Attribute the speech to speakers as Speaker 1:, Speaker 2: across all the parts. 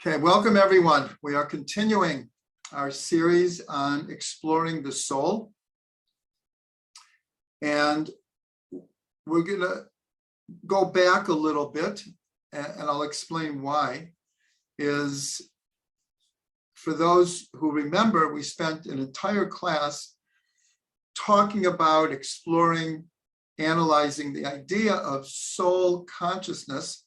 Speaker 1: Okay, welcome everyone. We are continuing our series on exploring the soul. And we're going to go back a little bit, and I'll explain why. Is for those who remember, we spent an entire class talking about exploring, analyzing the idea of soul consciousness,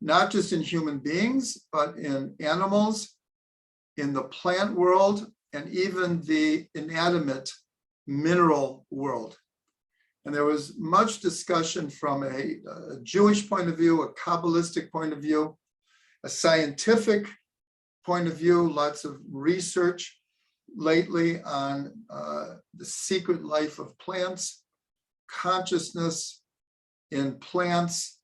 Speaker 1: not just in human beings, but in animals, in the plant world, and even the inanimate mineral world. And there was much discussion from a Jewish point of view, a Kabbalistic point of view, a scientific point of view, lots of research lately on the secret life of plants, consciousness in plants,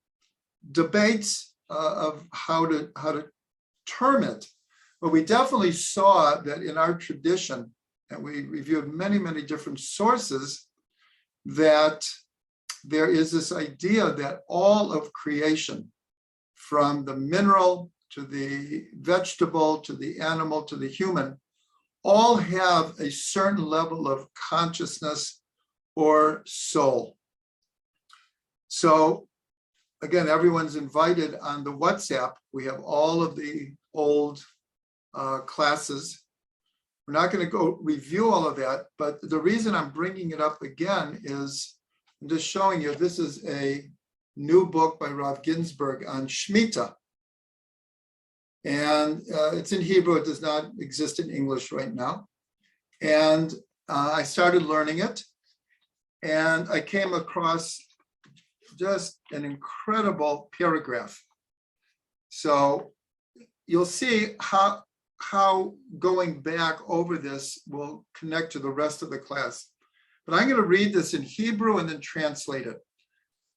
Speaker 1: debates of how to term it. But we definitely saw that in our tradition, and we reviewed many different sources, that there is this idea that all of creation, from the mineral to the vegetable to the animal to the human, all have a certain level of consciousness or soul. So again, everyone's invited on the WhatsApp. We have all of the old classes. We're not going to go review all of that, but the reason I'm bringing it up again is I'm just showing you, this is a new book by Rav Ginsburg on Shemitah. And it's in Hebrew. It does not exist in English right now. And I started learning it, and I came across just an incredible paragraph. So you'll see how going back over this will connect to the rest of the class. But I'm going to read this in Hebrew and then translate it,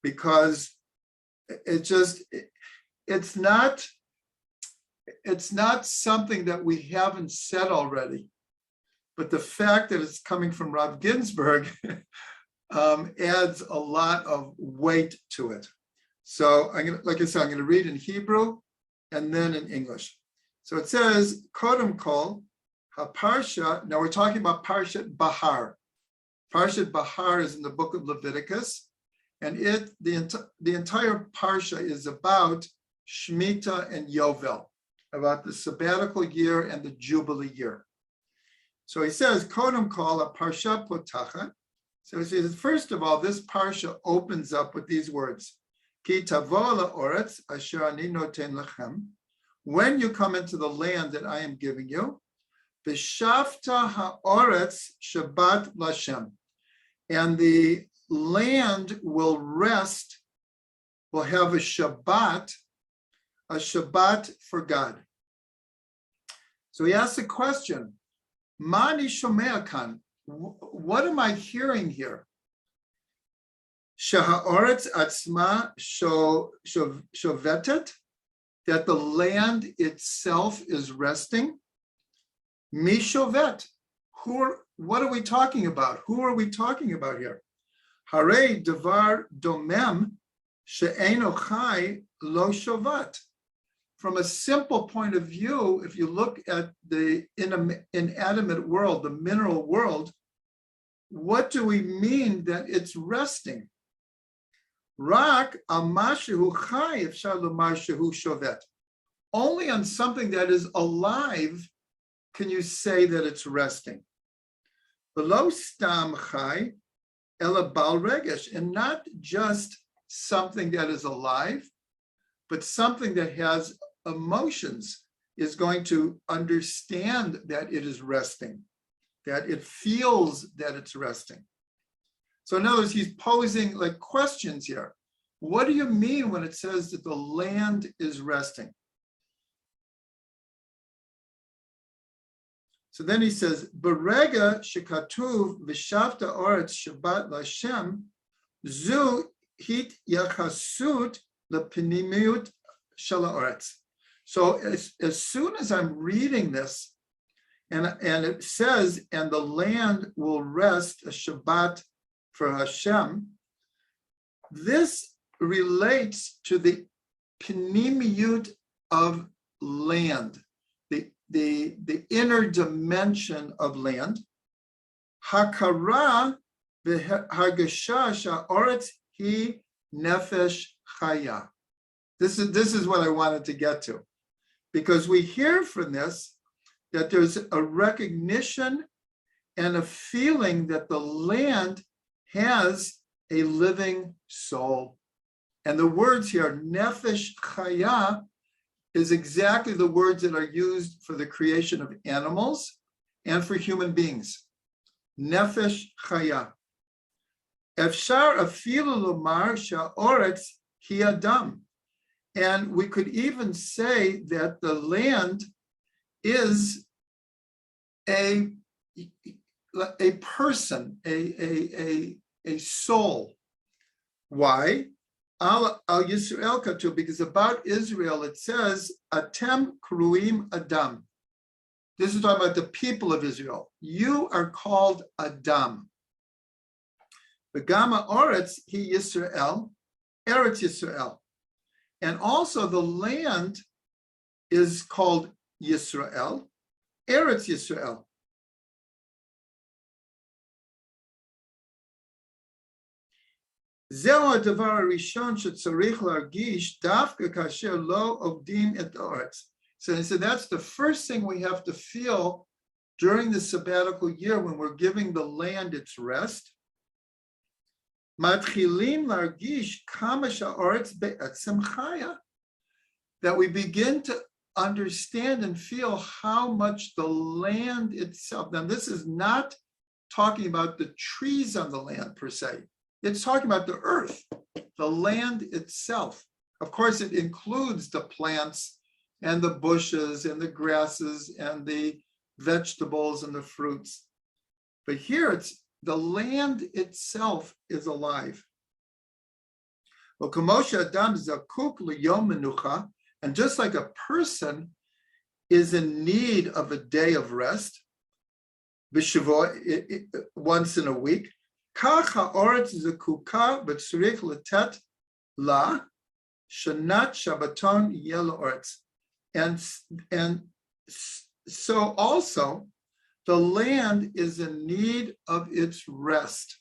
Speaker 1: because it's not something that we haven't said already. But the fact that it's coming from Rav Ginsburg adds a lot of weight to it. So like I said, I'm going to read in Hebrew and then in English. So it says, Kodem Kol, HaParsha. Now we're talking about Parshat Bahar. Parshat Bahar is in the book of Leviticus, and the entire Parsha is about Shemitah and Yovel, about the sabbatical year and the Jubilee year. So he says, Kodem Kol, HaParsha Potachat. So he says, first of all, this parsha opens up with these words: Ki tavo la'oretz asher ani noten lechem. When you come into the land that I am giving you, b'shavta ha'oretz Shabbat l'Hashem, and the land will rest, will have a Shabbat for God. So he asks a question: Mani shomea kan? What am I hearing here? Shaha'oretz atzma shovetet, that the land itself is resting. Mi shovet. What are we talking about? Who are we talking about here? Harei devar domem she'eino chai lo shovat. From a simple point of view, if you look at the inanimate world, the mineral world, what do we mean that it's resting? Rak amashehu chai efshar lomar shehu shovet. Only on something that is alive can you say that it's resting. V'lo stam chai ela bal regesh, and not just something that is alive, but something that has emotions is going to understand that it is resting, that it feels that it's resting. So in other words, he's posing like questions here. What do you mean when it says that the land is resting? So then he says, Berega shekatuv v'shavta oretz Shabbat l'Hashem, zu hit yachasut lepinimiyut shel ha'oretz. So as soon as I'm reading this, and it says, and the land will rest, a Shabbat for Hashem, this relates to the pnimiyut of land, the inner dimension of land. Hakara v'hargasha sha'oretz hi nefesh chaya. This is what I wanted to get to, because we hear from this that there's a recognition and a feeling that the land has a living soul. And the words here, nefesh chaya, is exactly the words that are used for the creation of animals and for human beings. Nefesh chaya. Efshar afilu lomar sha'oretz hi adam. And we could even say that the land is a person, a soul. Why? Al Yisrael katu, because about Israel it says, Atem kruim Adam. This is talking about the people of Israel. You are called Adam. Begama Eretz hi Yisrael, Eretz Yisrael. And also the land is called Yisrael, Eretz Yisrael. Zeh hadavar harishon shetzarich largish dafka kasher lo ovdim et haaretz. So he said that's the first thing we have to feel during the sabbatical year when we're giving the land its rest. Matchilim largish kama sha'aretz be'etzem chaya, that we begin to understand and feel how much the land itself. Now, this is not talking about the trees on the land per se. It's talking about the earth, the land itself. Of course, it includes the plants and the bushes and the grasses and the vegetables and the fruits. But here it's the land itself is alive. Well, Kamosha Adam zakuk liyom menucha, and just like a person is in need of a day of rest, once in a week, kach ha'oretz zakuka v'tzarich letet la shanat shabbaton yeh la'oretz. And so also, the land is in need of its rest.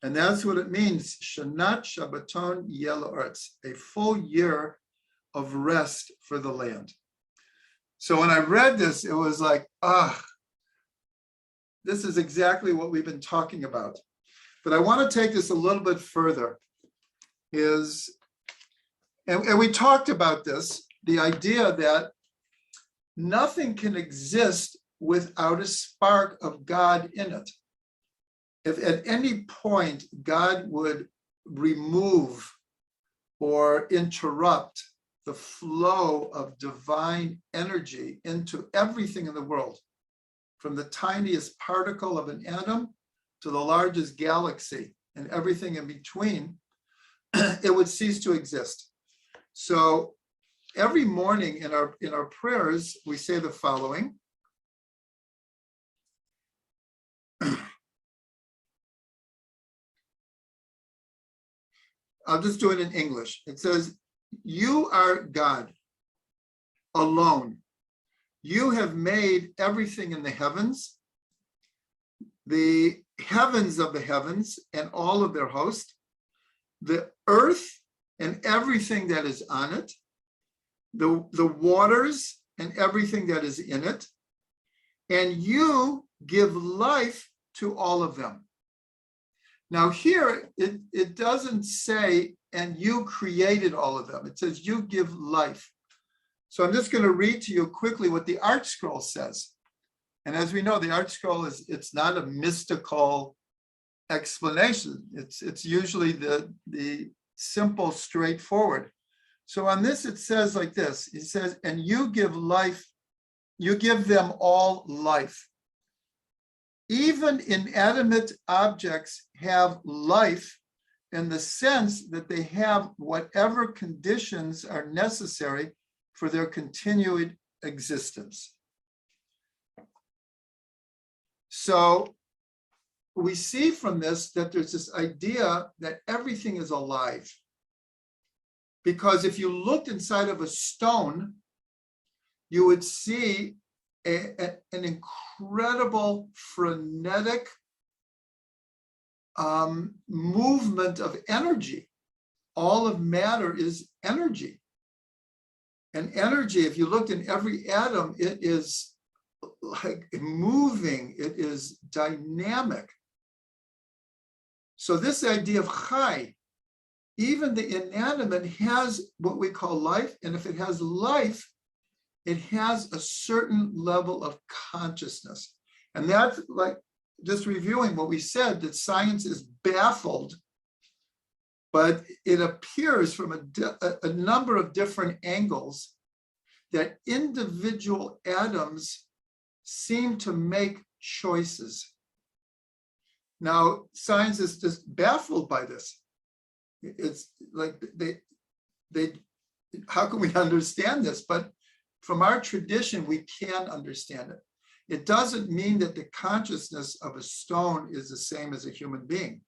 Speaker 1: And that's what it means, Shanat Shabbaton Yeh La'oretz, a full year of rest for the land. So when I read this, it was like, this is exactly what we've been talking about. But I want to take this a little bit further, and we talked about this, the idea that nothing can exist without a spark of God in it. If at any point God would remove or interrupt the flow of divine energy into everything in the world, from the tiniest particle of an atom to the largest galaxy and everything in between, it would cease to exist. So every morning in our prayers, we say the following. I'll just do it in English. It says, you are God alone. You have made everything in the heavens of the heavens and all of their host, the earth and everything that is on it, the waters and everything that is in it, and you give life to all of them. Now here, it doesn't say, and you created all of them. It says you give life. So I'm just going to read to you quickly what the Art Scroll says. And as we know, the Art Scroll it's not a mystical explanation. It's usually the simple, straightforward. So on this, it says like this. It says, and you give life, you give them all life. Even inanimate objects have life in the sense that they have whatever conditions are necessary for their continued existence. So we see from this that there's this idea that everything is alive. Because if you looked inside of a stone, you would see an incredible frenetic movement of energy. All of matter is energy. And energy, if you looked in every atom, it is like moving, it is dynamic. So this idea of chai, even the inanimate has what we call life, and if it has life, it has a certain level of consciousness. And that's like, just reviewing what we said, that science is baffled, but it appears from a number of different angles that individual atoms seem to make choices. Now, science is just baffled by this. It's like they how can we understand this? But from our tradition, we can understand it. It doesn't mean that the consciousness of a stone is the same as a human being,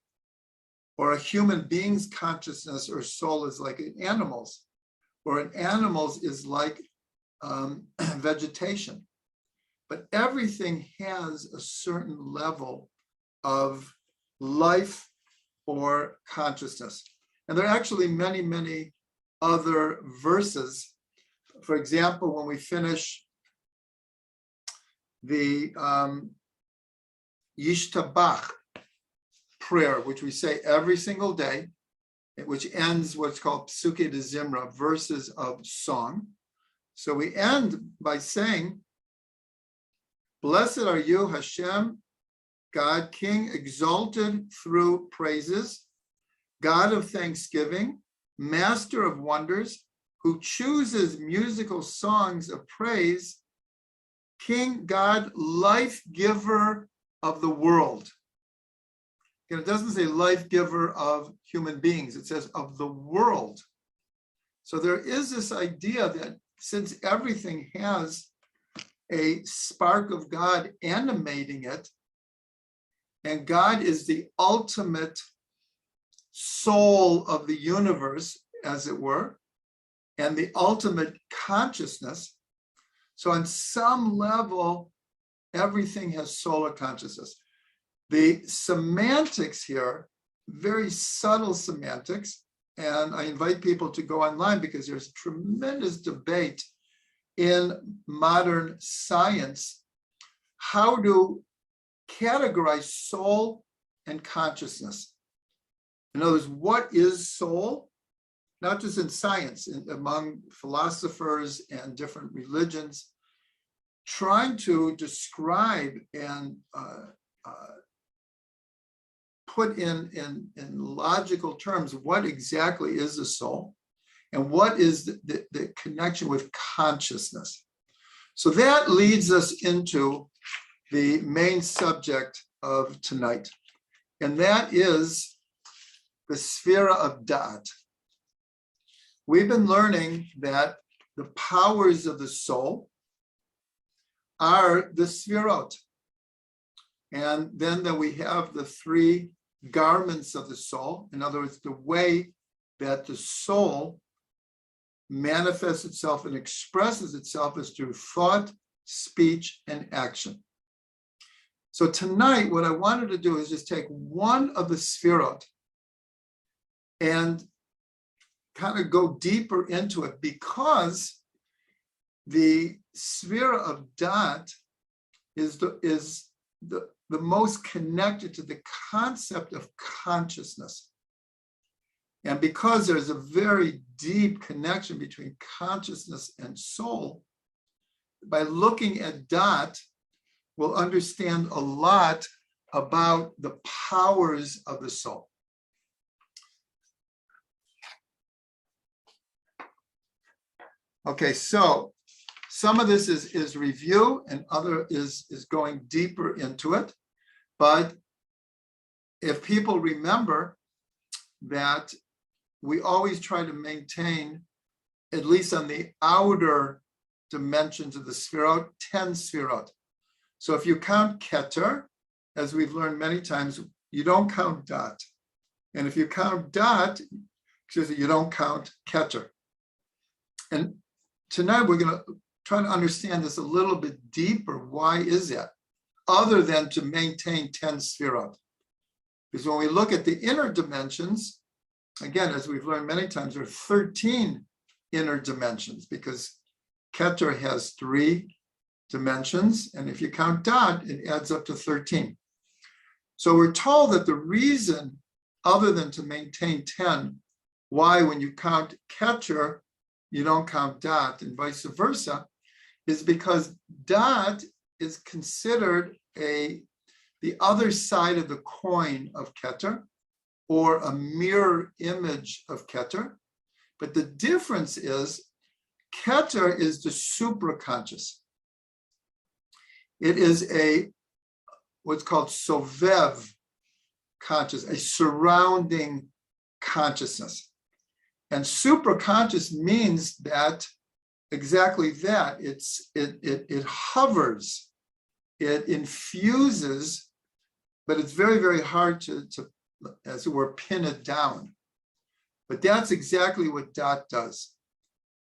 Speaker 1: or a human being's consciousness or soul is like an animal's, or an animal's is like vegetation. But everything has a certain level of life or consciousness. And there are actually many, many other verses. For example, when we finish the Yishtabach prayer, which we say every single day, which ends what's called Psuke de Zimra, verses of song. So we end by saying, "Blessed are you, Hashem, God, King, exalted through praises, God of thanksgiving, Master of wonders, who chooses musical songs of praise, King, God, life giver of the world." And it doesn't say life giver of human beings, it says of the world. So there is this idea that since everything has a spark of God animating it, and God is the ultimate soul of the universe, as it were, and the ultimate consciousness. So on some level, everything has solar consciousness. The semantics here, very subtle semantics, and I invite people to go online because there's tremendous debate in modern science how to categorize soul and consciousness. In other words, what is soul? Not just in science, among philosophers and different religions, trying to describe and put in logical terms what exactly is the soul and what is the connection with consciousness. So that leads us into the main subject of tonight, and that is the Sphera of Da'at. We've been learning that the powers of the soul are the Sphirot. And then that we have the three garments of the soul. In other words, the way that the soul manifests itself and expresses itself is through thought, speech, and action. So tonight, what I wanted to do is just take one of the Sphirot and kind of go deeper into it, because the Sphera of Da'at is the most connected to the concept of consciousness. And because there's a very deep connection between consciousness and soul, by looking at Da'at, we'll understand a lot about the powers of the soul. Okay, so some of this is review and other is going deeper into it. But if people remember that we always try to maintain, at least on the outer dimensions of the Sphirot, 10 Sphirot. So if you count Keter, as we've learned many times, you don't count Da'at. And if you count Da'at, you don't count Keter. And tonight we're going to try to understand this a little bit deeper. Why is that? Other than to maintain 10 Sphirot. Because when we look at the inner dimensions, again, as we've learned many times, there are 13 inner dimensions, because Keter has 3 dimensions, and if you count Dot, it adds up to 13. So we're told that the reason, other than to maintain 10, why when you count Keter, you don't count Dot, and vice versa, is because Dot is considered the other side of the coin of Keter, or a mirror image of Keter. But the difference is Keter is the supraconscious. It is what's called sovev conscious, a surrounding consciousness. And supraconscious means that exactly that. It hovers, it infuses, but it's very, very hard to, as it were, pin it down. But that's exactly what Dot does.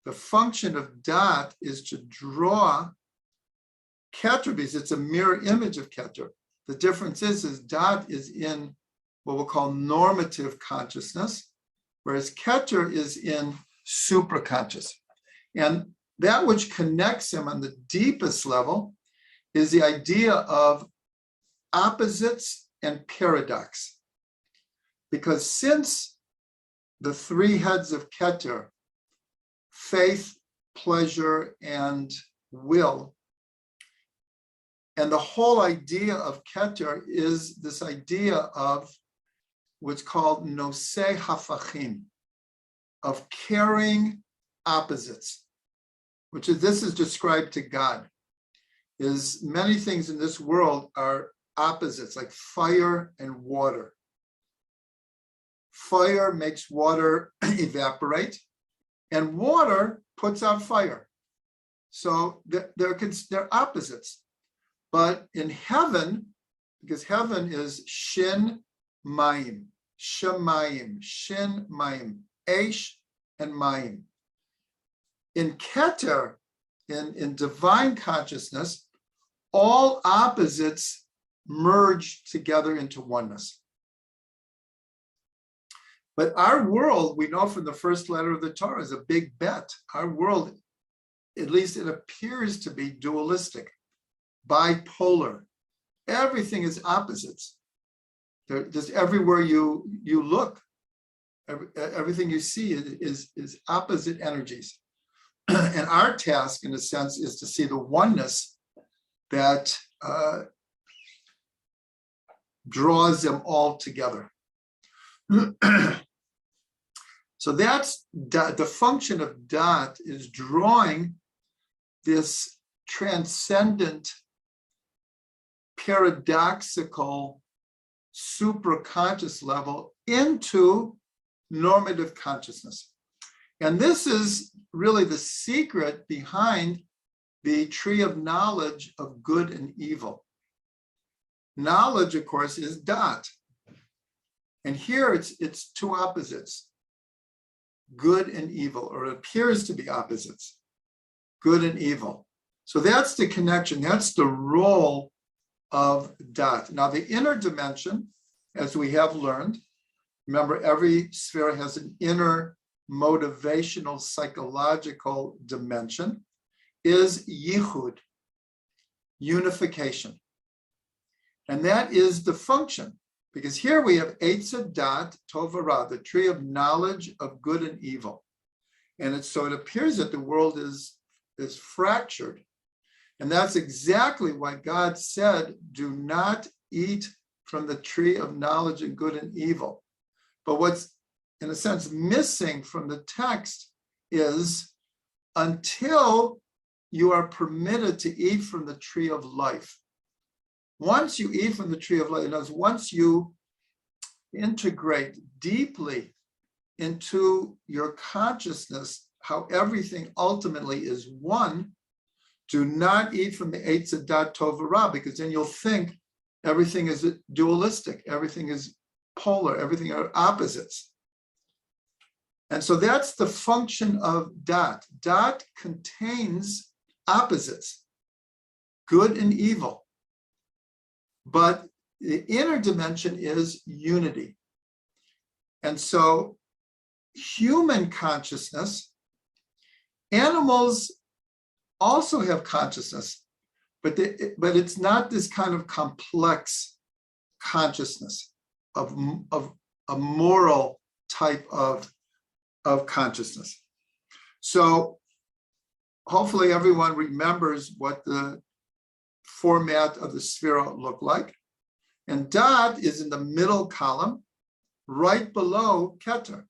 Speaker 1: The function of Dot is to draw Keter, because it's a mirror image of Keter. The difference is Dot is in what we'll call normative consciousness, whereas Keter is in supraconscious. And that which connects him on the deepest level is the idea of opposites and paradox. Because since the 3 heads of Keter, faith, pleasure, and will, and the whole idea of Keter is this idea of what's called nosei hafachim, of carrying opposites, which is, this is described to God, is many things in this world are opposites, like fire and water. Fire makes water evaporate, and water puts out fire. So they're opposites. But in heaven, because heaven is shin mayim, shemayim, shin mayim, eish and mayim. In Keter, in divine consciousness, all opposites merge together into oneness. But our world, we know from the first letter of the Torah, is a big bet. Our world, at least it appears to be dualistic, bipolar. Everything is opposites. There's everywhere you look, everything you see is opposite energies. And our task, in a sense, is to see the oneness that draws them all together. So that's the function of Dot, is drawing this transcendent, paradoxical, supraconscious level into normative consciousness. And this is really the secret behind the tree of knowledge of good and evil. Knowledge, of course, is Dot. And here it's 2 opposites, good and evil, or it appears to be opposites, good and evil. So that's the connection, that's the role of Dot. Now the inner dimension, as we have learned, remember every sphere has an inner motivational psychological dimension, is yichud, unification. And that is the function. Because here we have Eitz Dot Tov Ra, the tree of knowledge of good and evil. And so it appears that the world is fractured. And that's exactly why God said, do not eat from the tree of knowledge of good and evil. But what's, in a sense, missing from the text is until you are permitted to eat from the tree of life. Once you eat from the tree of life, once you integrate deeply into your consciousness how everything ultimately is one, do not eat from the Eitz Dot Tov Ra, because then you'll think everything is dualistic, everything is polar, everything are opposites. And so that's the function of Dot. Dot contains opposites, good and evil. But the inner dimension is unity. And so human consciousness, animals also have consciousness, but it's not this kind of complex consciousness of a moral type of consciousness. So hopefully everyone remembers what the format of the Sphirot looked like. And Dad is in the middle column, right below Keter.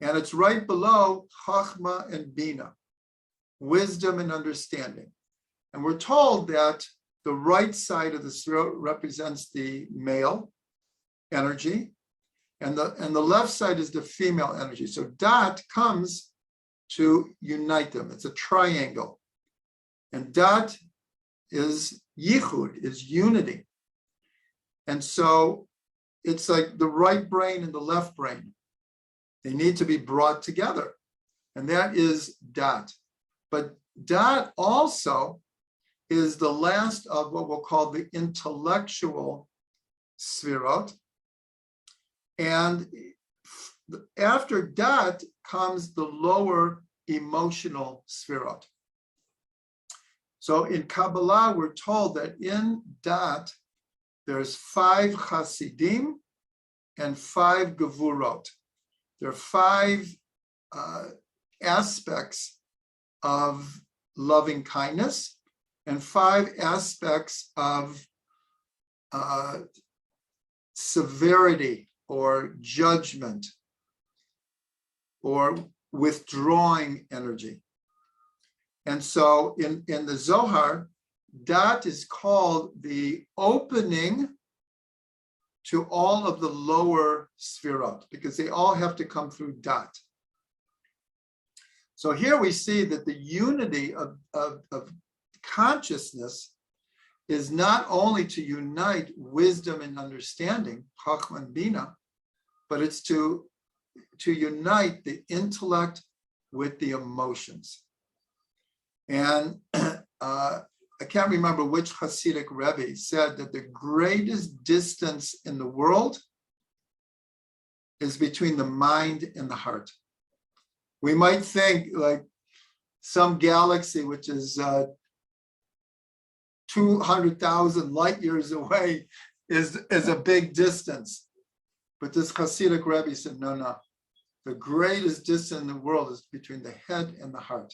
Speaker 1: And it's right below Chachma and Bina, wisdom and understanding. And we're told that the right side of the Sphirot represents the male energy, and the left side is the female energy. So Dat comes to unite them. It's a triangle. And Dat is yichud, is unity. And so it's like the right brain and the left brain. They need to be brought together. And that is Dat. But Dat also is the last of what we'll call the intellectual Sphirot. And after Dat comes the lower emotional Sphirot. So in Kabbalah, we're told that in Dat, there's 5 Hasidim and 5 Gevurot. There are 5 aspects of loving kindness and 5 aspects of severity or judgment or withdrawing energy. And so in the Zohar, Dat is called the opening to all of the lower Sphirot, because they all have to come through Dat. So here we see that the unity of consciousness is not only to unite wisdom and understanding, Chachma and Bina, but it's to unite the intellect with the emotions. And I can't remember which Hasidic Rebbe said that the greatest distance in the world is between the mind and the heart. We might think like some galaxy, which is 200,000 light years away, is a big distance. But this Hasidic Rebbe said, no. The greatest distance in the world is between the head and the heart.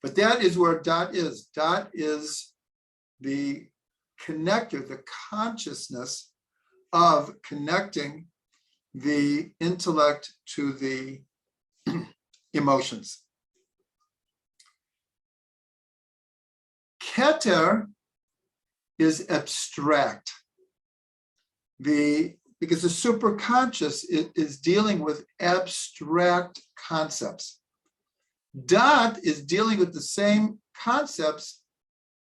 Speaker 1: But that is where Dat is. Dat is the connector, the consciousness of connecting the intellect to the emotions. Keter is abstract. Because the superconscious is dealing with abstract concepts. Dat is dealing with the same concepts,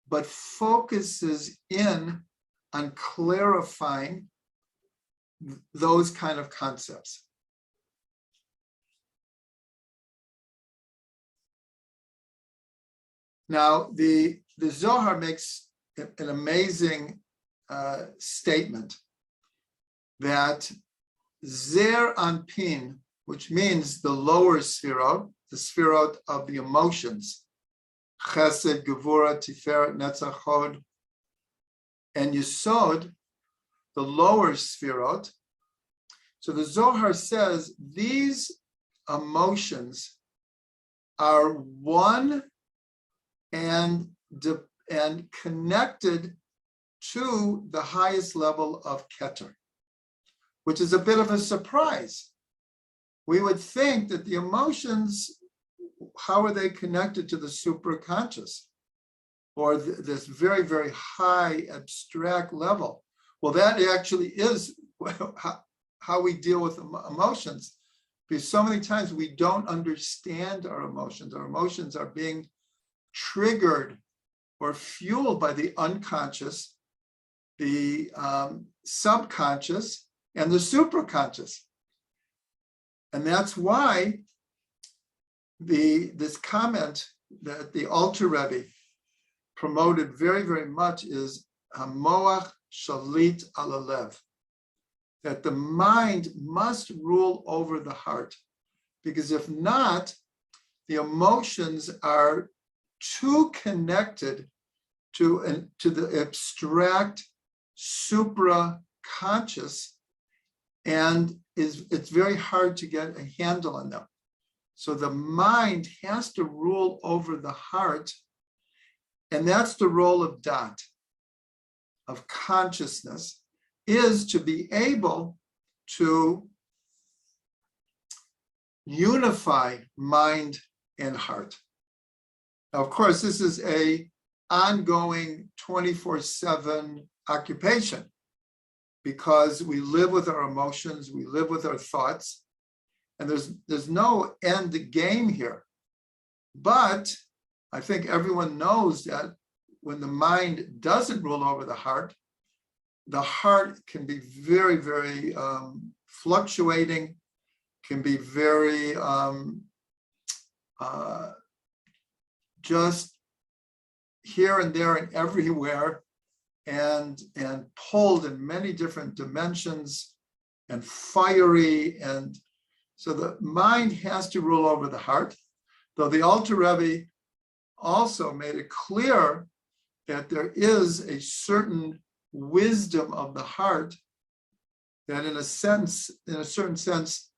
Speaker 1: but focuses in on clarifying those kind of concepts. Now, the Zohar makes an amazing statement that Zer Anpin, which means the lower Sphirot, the Sphirot of the emotions, Chesed, Gevura, Tiferet, Netzach, Hod, and Yesod, the lower Sphirot. So the Zohar says these emotions are one and connected to the highest level of Keter, which is a bit of a surprise. We would think that the emotions, how are they connected to the superconscious or this very, very high abstract level? Well, that actually is how we deal with emotions, because so many times we don't understand our emotions. Our emotions are being triggered or fueled by the unconscious, the subconscious, and the superconscious. And that's why this comment that the Alter Rebbe promoted very, very much is hamoach shalit al halev, that the mind must rule over the heart, because if not, the emotions are too connected to the abstract supra-conscious, and it's very hard to get a handle on them. So the mind has to rule over the heart, and that's the role of dat, of consciousness, is to be able to unify mind and heart. Now, of course, this is an ongoing 24/7 occupation, because we live with our emotions, we live with our thoughts, and there's no end game here. But I think everyone knows that when the mind doesn't rule over the heart can be very, very fluctuating, can be very just here and there and everywhere, and pulled in many different dimensions, and fiery. And so the mind has to rule over the heart, though the Alter Rebbe also made it clear that there is a certain wisdom of the heart that in a certain sense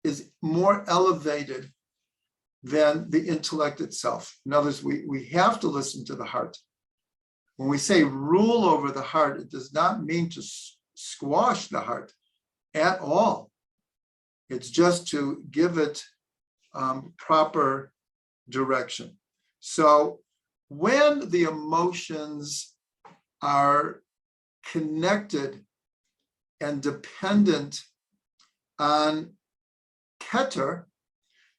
Speaker 1: is more elevated than the intellect itself. In other words, we have to listen to the heart. When we say rule over the heart, it does not mean to squash the heart at all. It's just to give it proper direction. So when the emotions are connected and dependent on Keter,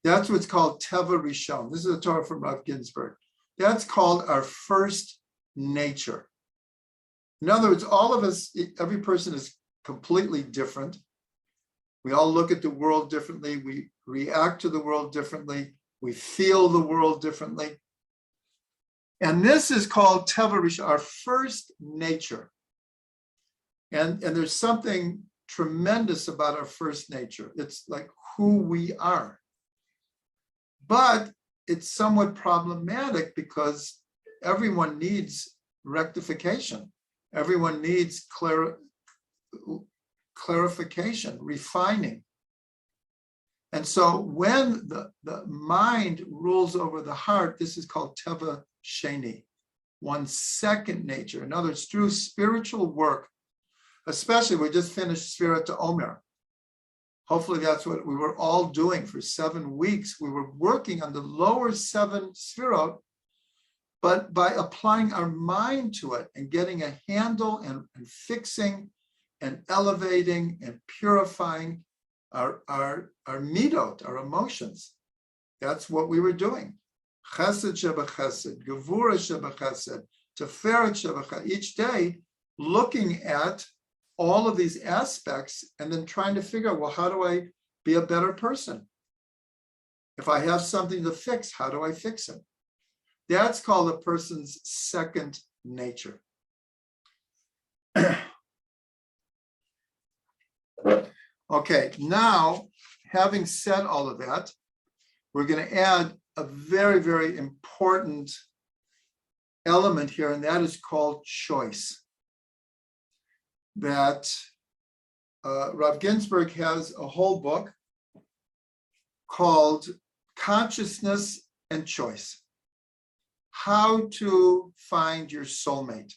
Speaker 1: that's what's called Teva Rishon. This is a Torah from Rav Ginsburg. That's called our first nature. In other words, all of us, every person is completely different. We all look at the world differently. We react to the world differently. We feel the world differently. And this is called Teva Rishon, our first nature. And there's something tremendous about our first nature. It's like who we are. But it's somewhat problematic because everyone needs rectification. Everyone needs clarification, refining. And so when the mind rules over the heart, this is called Teva Sheni, one's second nature. In other words, through spiritual work, especially we just finished Sfira to Omer. Hopefully that's what we were all doing for 7 weeks. We were working on the lower 7 Sfirot, but by applying our mind to it and getting a handle and fixing and elevating and purifying our midot, our emotions. That's what we were doing. Chesed sheba chesed, gevura sheba chesed, teferet sheba chesed. Each day, looking at all of these aspects and then trying to figure out, well, how do I be a better person? If I have something to fix, how do I fix it? That's called a person's second nature. Okay, now, having said all of that, we're going to add a very, very important element here, and that is called choice. That Rav Ginsburg has a whole book called Consciousness and Choice. How to find your soulmate.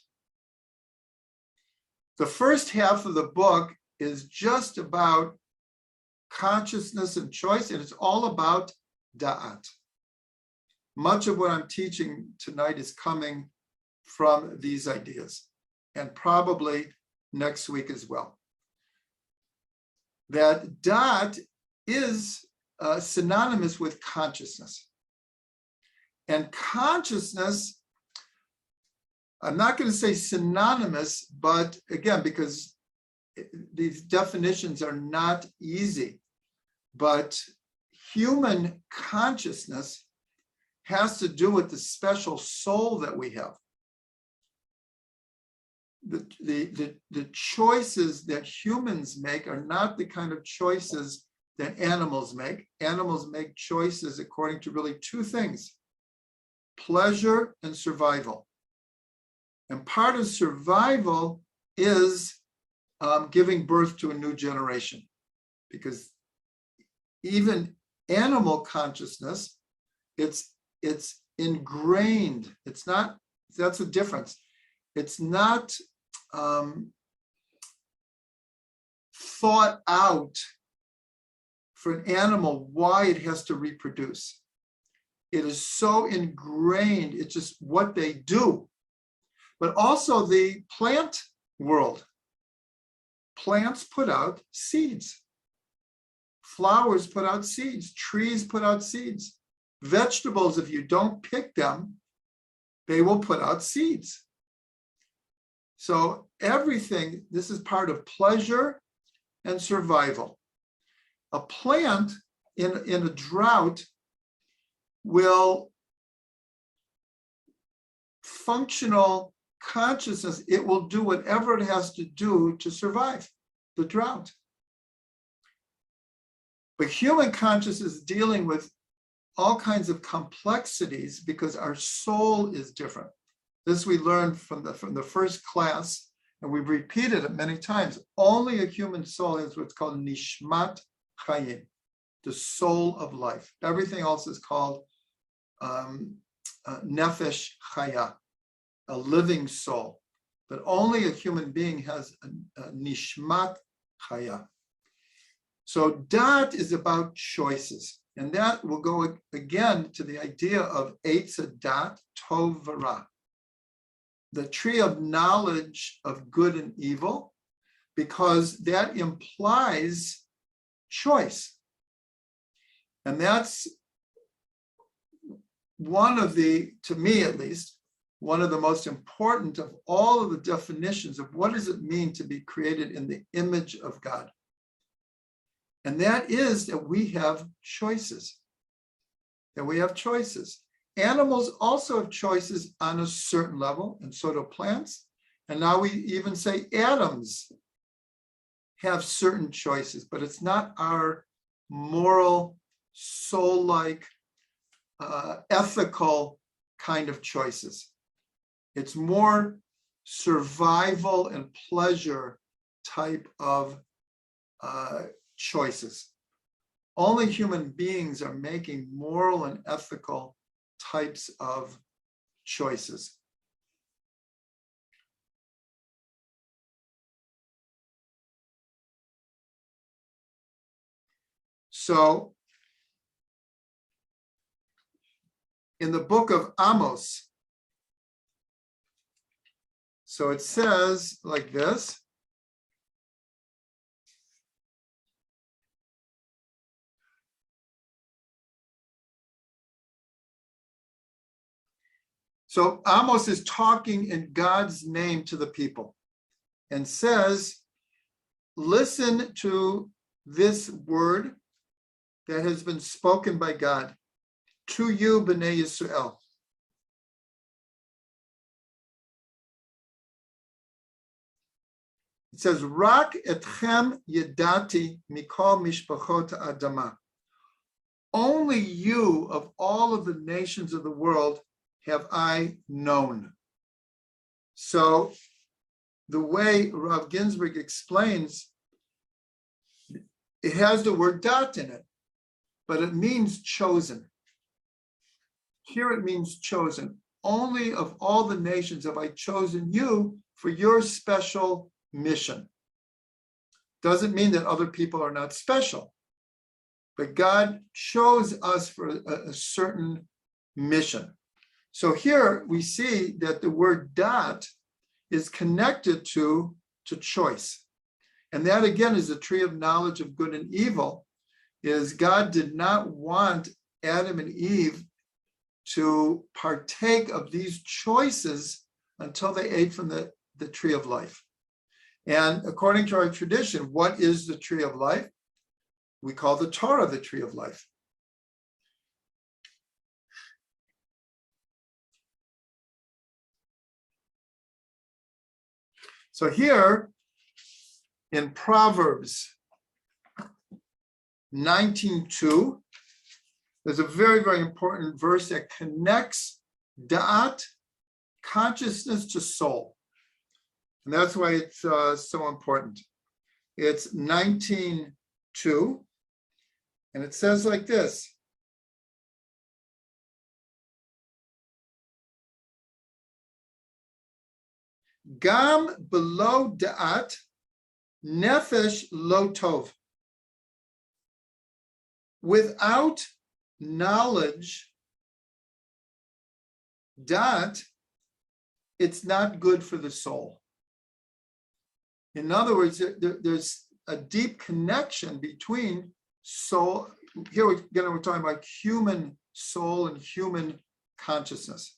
Speaker 1: The first half of the book is just about consciousness and choice, and it's all about da'at. Much of what I'm teaching tonight is coming from these ideas, and probably next week as well. That da'at is synonymous with consciousness. And consciousness, I'm not going to say synonymous, but again, because these definitions are not easy, but human consciousness has to do with the special soul that we have. The choices that humans make are not the kind of choices that animals make. Animals make choices according to really two things: pleasure and survival. And part of survival is giving birth to a new generation, because even animal consciousness, it's ingrained. It's not, that's a difference. It's not thought out for an animal why it has to reproduce. It is so ingrained, it's just what they do. But also the plant world. Plants put out seeds. Flowers put out seeds. Trees put out seeds. Vegetables, if you don't pick them, they will put out seeds. So everything, this is part of pleasure and survival. A plant in a drought will functional consciousness, it will do whatever it has to do to survive the drought. But human consciousness is dealing with all kinds of complexities because our soul is different. This we learned from the first class, and we've repeated it many times. Only a human soul has what's called nishmat chayim, the soul of life. Everything else is called nefesh chaya, a living soul. But only a human being has a nishmat chaya. So dat is about choices. And that will go again to the idea of eitz dat, tov v'ra, the tree of knowledge of good and evil, because that implies choice. And that's one of the, to me at least, one of the most important of all of the definitions of what does it mean to be created in the image of God. And that is that we have choices, Animals also have choices on a certain level, and so do plants. And now we even say atoms have certain choices, but it's not our moral, soul-like, ethical kind of choices. It's more survival and pleasure type of choices. Only human beings are making moral and ethical types of choices. So, in the book of Amos, so it says like this. So Amos is talking in God's name to the people and says, listen to this word that has been spoken by God to you, Bnei Yisrael. It says, Rak etchem yedati mikol mishpachot adama. Only you of all of the nations of the world have I known. So the way Rav Ginsburg explains, it has the word dat in it, but it means chosen. Here it means chosen. Only of all the nations have I chosen you for your special mission. Doesn't mean that other people are not special, but God chose us for a certain mission. So here we see that the word dat is connected to choice. And that again is the tree of knowledge of good and evil, is God did not want Adam and Eve to partake of these choices until they ate from the tree of life. And according to our tradition, what is the tree of life? We call the Torah the tree of life. So here in Proverbs 19:2, there's a very, very important verse that connects da'at, consciousness, to soul. And that's why it's so important. It's 19:2, and it says like this. Gam below da'at, nefesh lo tov. Without knowledge, da'at, it's not good for the soul. In other words, there's a deep connection between soul. Here again, we're talking about human soul and human consciousness.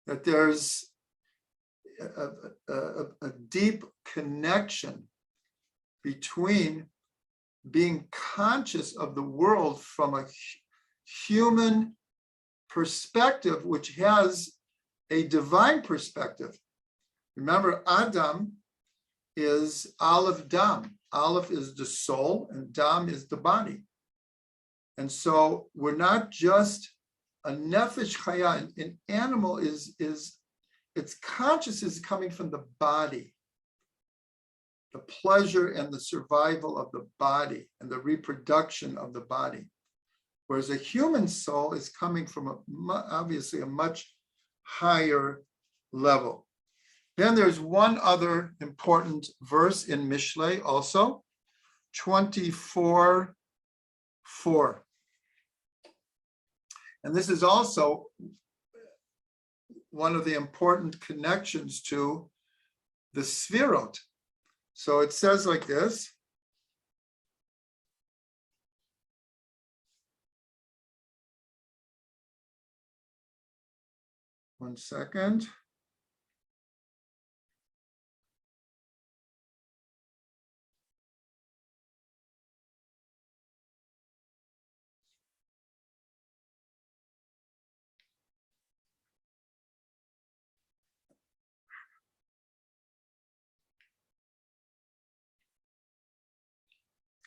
Speaker 1: That there's a deep connection between being conscious of the world from a human perspective, which has a divine perspective. Remember, Adam is Aleph Dam. Aleph is the soul and Dam is the body. And so we're not just a nefesh chaya. An animal is its consciousness is coming from the body, the pleasure and the survival of the body and the reproduction of the body. Whereas a human soul is coming from obviously a much higher level. Then there's one other important verse in Mishlei also, 24:4. And this is also one of the important connections to the Sphirot. So it says like this. One second.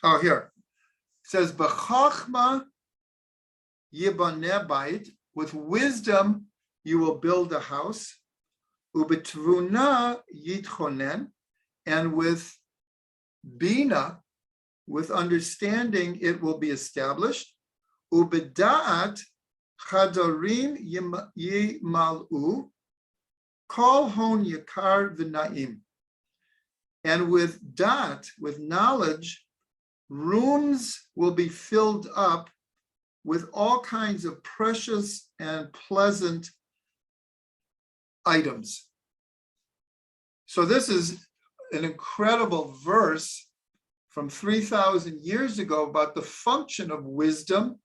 Speaker 1: Oh, here. It says, B'chachma yibaneh bayit, with wisdom you will build a house, u'betvuna yitchonen, and with bina, with understanding, it will be established, u'beda'at chadarim yimal'u, kol hon yakar v'na'im, and with da'at, with knowledge, rooms will be filled up with all kinds of precious and pleasant items. So this is an incredible verse from 3,000 years ago about the function of wisdom,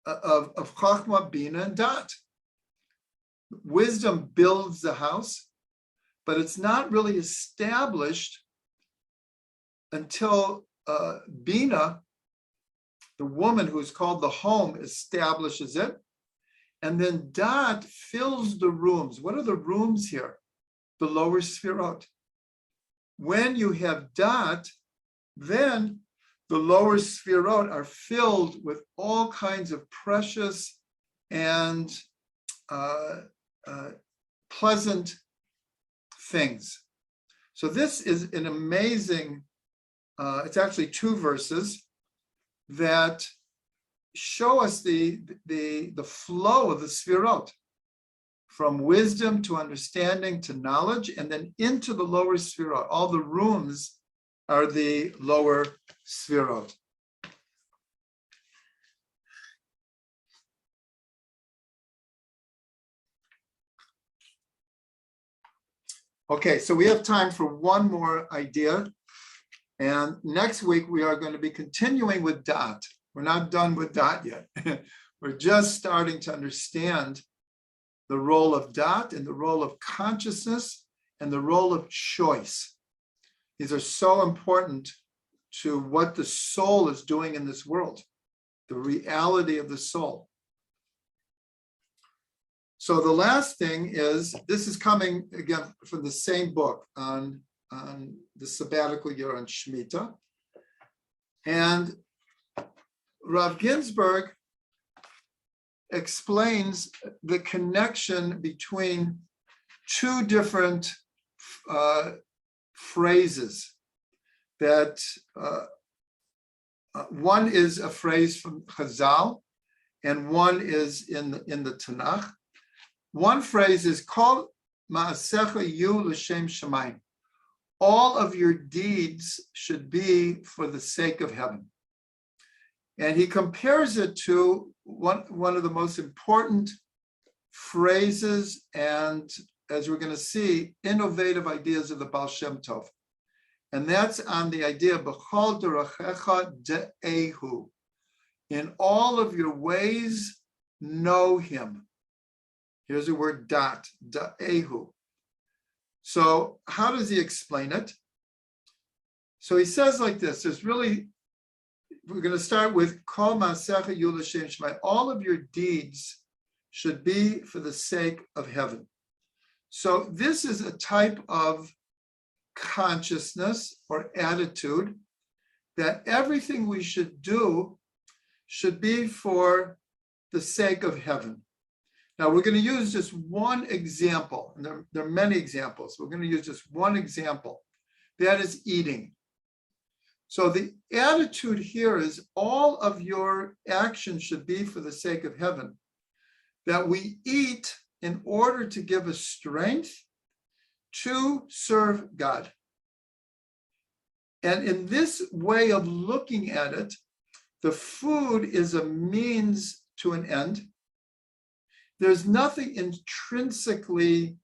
Speaker 1: of Chachma, Bina, and Dat. Wisdom builds the house, but it's not really established until Bina, the woman who's called the home, establishes it. And then Dat fills the rooms. What are the rooms here? The lower Sphirot. When you have Dat, then the lower Sphirot are filled with all kinds of precious and pleasant things. So this is an amazing, it's actually two verses that show us the flow of the Sphirot, from wisdom to understanding to knowledge, and then into the lower Sphirot. All the rooms are the lower Sphirot. Okay, so we have time for one more idea. And next week, we are going to be continuing with Da'at. We're not done with Da'at yet. We're just starting to understand the role of Da'at and the role of consciousness and the role of choice. These are so important to what the soul is doing in this world, the reality of the soul. So the last thing is, this is coming again from the same book on the sabbatical year on Shemitah. And Rav Ginsburg explains the connection between two different phrases that one is a phrase from Chazal and one is in the Tanakh. One phrase is Kol ma'asecha yu l'shem shamayim. All of your deeds should be for the sake of heaven. And he compares it to one of the most important phrases and, as we're going to see, innovative ideas of the Baal Shem Tov. And that's on the idea, B'chol derachecha de'ehu. In all of your ways, know him. Here's the word dat, de'ehu. So how does he explain it? So he says like this, we're going to start with Kol ma'asecha yu l'shem shamayim. All of your deeds should be for the sake of heaven. So this is a type of consciousness or attitude that everything we should do should be for the sake of heaven. Now we're going to use just one example, and there are many examples. We're going to use just one example. That is eating. So the attitude here is all of your actions should be for the sake of heaven. That we eat in order to give us strength to serve God. And in this way of looking at it, the food is a means to an end. There's nothing intrinsically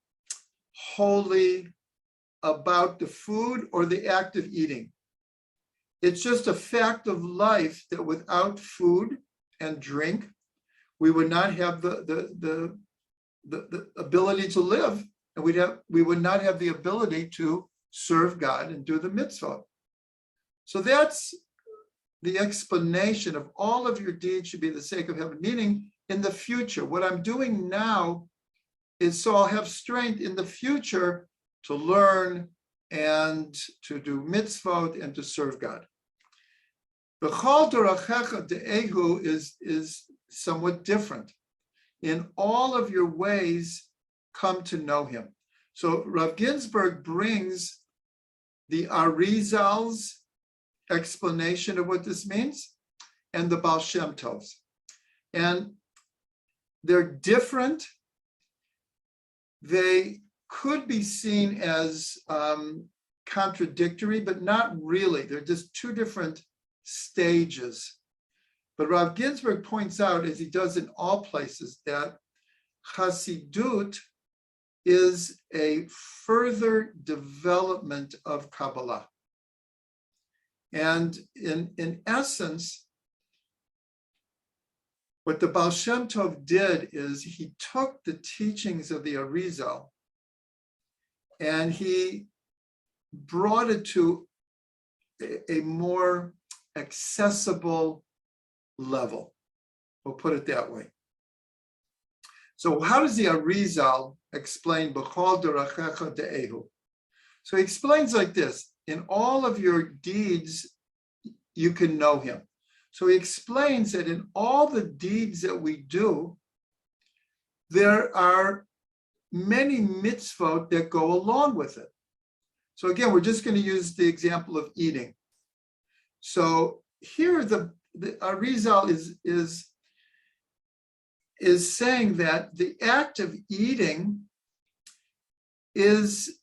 Speaker 1: holy about the food or the act of eating. It's just a fact of life that without food and drink, we would not have the ability to live, and we would not have the ability to serve God and do the mitzvah. So that's the explanation of all of your deeds should be the sake of heaven, meaning in the future. What I'm doing now is so I'll have strength in the future to learn and to do mitzvot and to serve God. B'chol derachecha de'ehu is somewhat different. In all of your ways, come to know him. So Rav Ginsburg brings the Arizal's explanation of what this means and the Baal Shem Tov's. And they're different. They could be seen as contradictory, but not really. They're just two different stages. But Rav Ginsburg points out, as he does in all places, that Hasidut is a further development of Kabbalah. And in essence, what the Baal Shem Tov did is he took the teachings of the Arizal and he brought it to a more accessible level. We'll put it that way. So how does the Arizal explain B'chol derachecha de'ehu? So he explains like this: in all of your deeds, you can know him. So he explains that in all the deeds that we do, there are many mitzvot that go along with it. So again, we're just going to use the example of eating. So here the Arizal is saying that the act of eating is,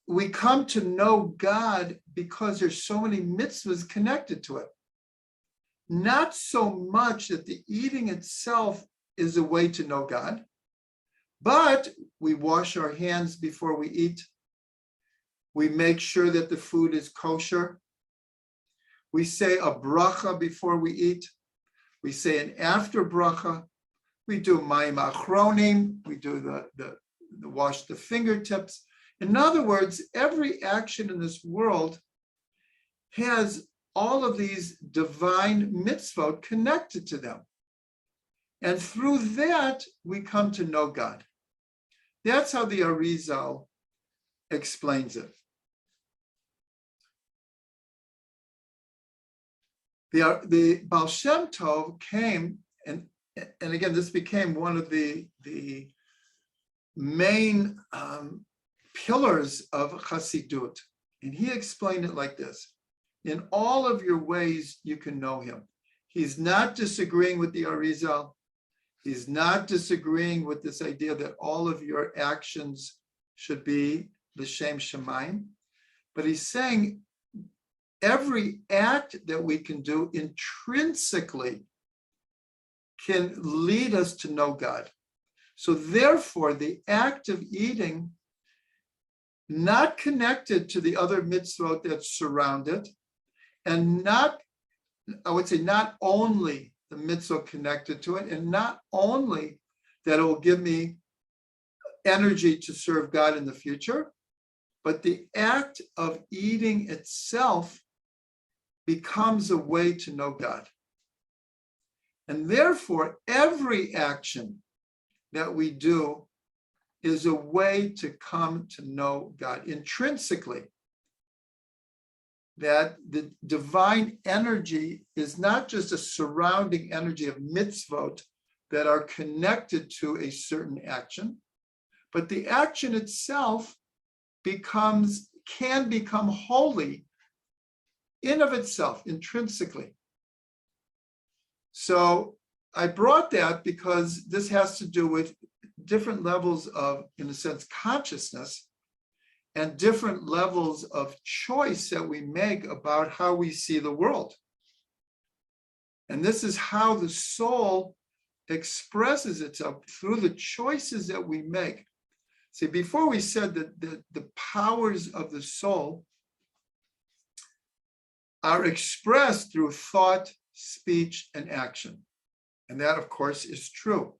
Speaker 1: we come to know God because there's so many mitzvahs connected to it. Not so much that the eating itself is a way to know God, but we wash our hands before we eat. We make sure that the food is kosher. We say a bracha before we eat. We say an after bracha. We do mayim achronim. We do the wash the fingertips. In other words, every action in this world has all of these divine mitzvot connected to them. And through that, we come to know God. That's how the Arizal explains it. The Baal Shem Tov came, and again, this became one of the main pillars of Chassidut. And he explained it like this: in all of your ways, you can know him. He's not disagreeing with the Arizal. He's not disagreeing with this idea that all of your actions should be l'shem shamayim, but he's saying every act that we can do intrinsically can lead us to know God. So therefore, the act of eating, not connected to the other mitzvot that surround it, and not, I would say, not only the mitzvah connected to it, and not only that it will give me energy to serve God in the future, but the act of eating itself becomes a way to know God. And therefore, every action that we do is a way to come to know God intrinsically. That the divine energy is not just a surrounding energy of mitzvot that are connected to a certain action, but the action itself can become holy in of itself, intrinsically. So I brought that because this has to do with different levels of, in a sense, consciousness, and different levels of choice that we make about how we see the world. And this is how the soul expresses itself through the choices that we make. See, before we said that the powers of the soul are expressed through thought, speech, and action. And that, of course, is true.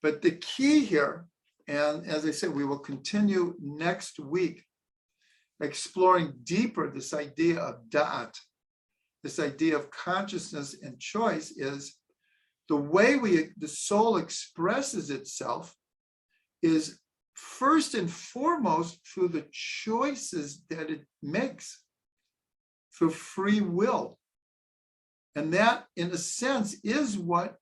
Speaker 1: But the key here, and as I said, we will continue next week exploring deeper this idea of da'at, this idea of consciousness and choice, is the way the soul expresses itself is first and foremost through the choices that it makes, through free will. And that, in a sense, is what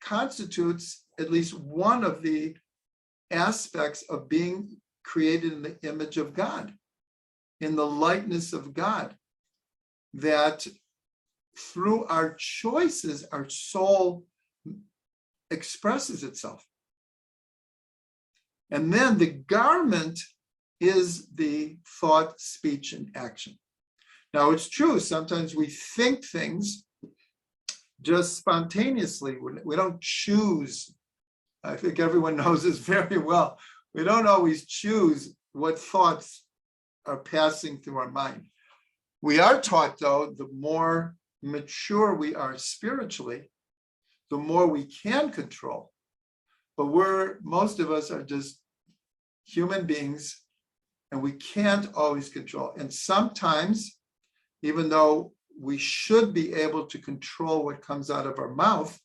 Speaker 1: constitutes at least one of the aspects of being created in the image of God, in the likeness of God, that through our choices, our soul expresses itself. And then the garment is the thought, speech, and action. Now, it's true, sometimes we think things just spontaneously. We don't choose. I think everyone knows this very well. We don't always choose what thoughts are passing through our mind. We are taught, though, the more mature we are spiritually, the more we can control. But most of us are just human beings, and we can't always control. And sometimes, even though we should be able to control what comes out of our mouth,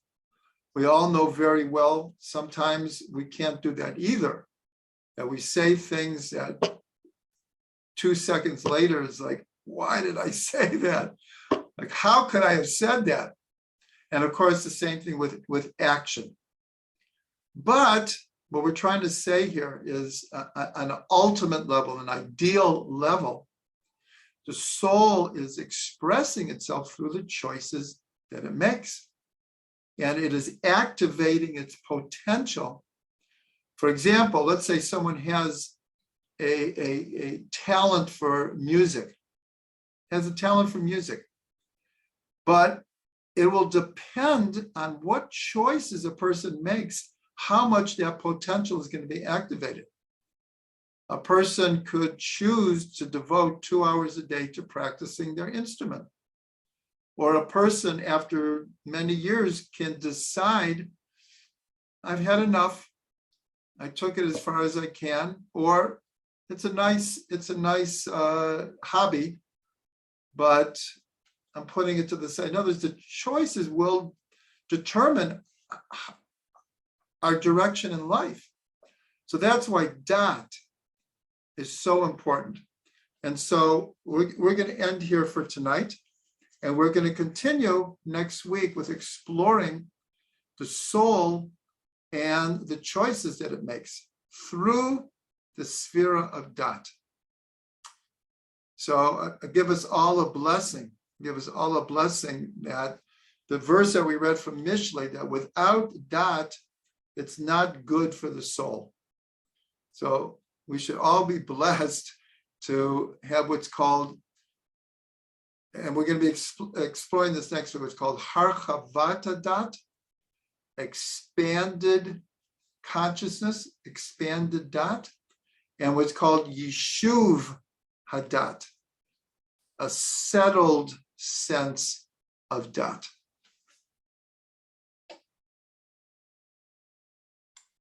Speaker 1: we all know very well sometimes we can't do that either. That we say things that 2 seconds later is like, why did I say that? Like, how could I have said that? And of course, the same thing with action. But what we're trying to say here is an ultimate level, an ideal level. The soul is expressing itself through the choices that it makes. And it is activating its potential. For example, let's say someone has a talent for music, but it will depend on what choices a person makes, how much that potential is going to be activated. A person could choose to devote 2 hours a day to practicing their instrument. Or a person, after many years, can decide, I've had enough. I took it as far as I can. Or it's a nice hobby, but I'm putting it to the side. In other words, the choices will determine our direction in life. So that's why dat is so important. And so we're going to end here for tonight. And we're going to continue next week with exploring the soul and the choices that it makes through the sphera of dat. So give us all a blessing. Give us all a blessing that the verse that we read from Mishlei, that without dat, it's not good for the soul. So we should all be blessed to have what's called, and we're going to be exploring this next week, what's called harchavat dat, expanded consciousness, expanded dat, and what's called yishuv hadat, a settled sense of dat.